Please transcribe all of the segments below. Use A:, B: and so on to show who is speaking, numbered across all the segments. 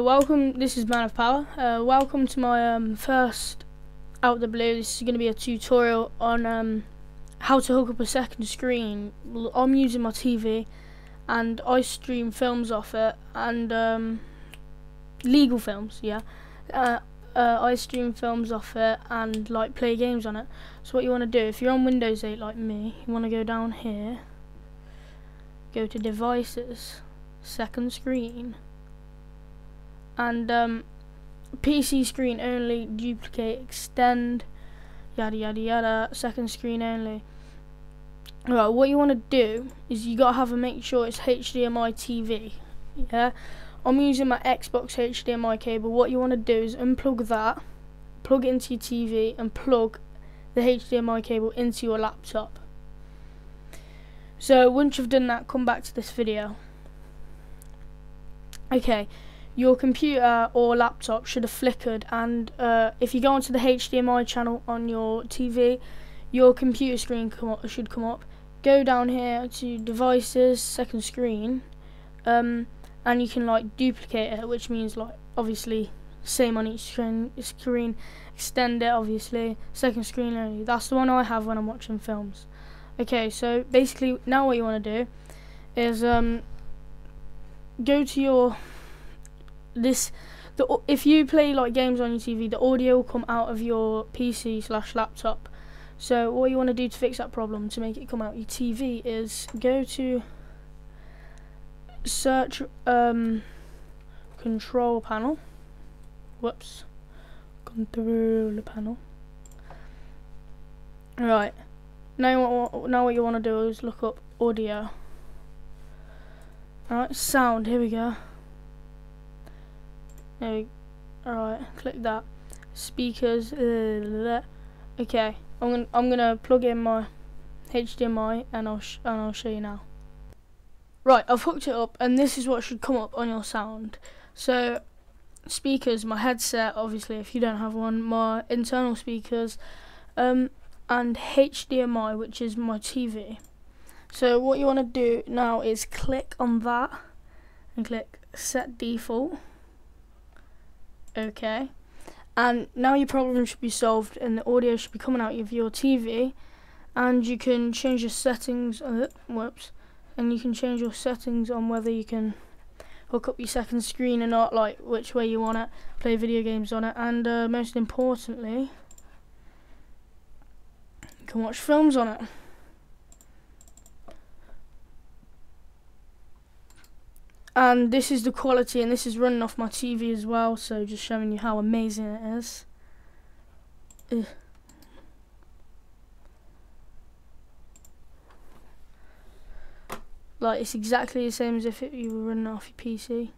A: welcome, this is Man of Power. Welcome to my first Out the Blue. This is going to be a tutorial on how to hook up a second screen. I'm using my TV and I stream films off it, and legal films, yeah. I stream films off it and like play games on it. So what you want to do, if you're on Windows 8 like me, you want to go down here, go to Devices, Second Screen, and PC screen only, duplicate, extend, yada yada yada, second screen only. Right, what you want to do is you gotta make sure it's HDMI TV. Yeah, I'm using my Xbox HDMI cable. What you want to do is unplug that, plug it into your TV, and plug the HDMI cable into your laptop. So once you've done that, come back to this video. Okay, your computer or laptop should have flickered, and if you go onto the HDMI channel on your TV, your computer screen should come up. Go down here to Devices, Second Screen, and you can like duplicate it, which means like obviously same on each screen, extend it, obviously second screen only. That's the one I have when I'm watching films. Okay, so basically now what you want to do is go to your if you play like games on your TV, the audio will come out of your PC/laptop. So what you want to do to fix that problem, to make it come out your TV, is go to search control panel. Whoops, control panel. Right, now what you want to do is look up audio. Alright, sound, here we go. Alright, click that. Speakers, okay. I'm gonna plug in my HDMI and I'll show you now. Right, I've hooked it up, and this is what should come up on your sound. So speakers, my headset, obviously if you don't have one, my internal speakers, and HDMI, which is my TV. So what you want to do now is click on that and click set default. Okay, and now your problem should be solved and the audio should be coming out of your TV, and you can change your settings. Whoops, and you can change your settings on whether you can hook up your second screen or not, like which way you want it, play video games on it, and most importantly, you can watch films on it. And this is the quality, and this is running off my TV as well, so just showing you how amazing it is. Like, it's exactly the same as if you were running off your PC.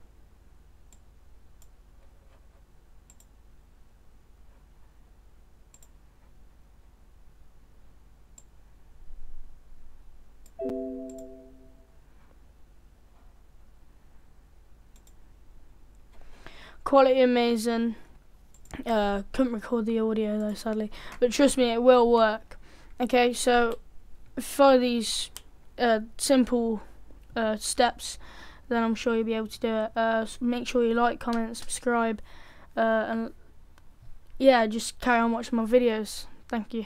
A: Quality amazing. Couldn't record the audio though, sadly, but trust me, it will work. Okay, so follow these simple steps, then I'm sure you'll be able to do it. Make sure you like, comment, subscribe, and yeah, just carry on watching my videos. Thank you.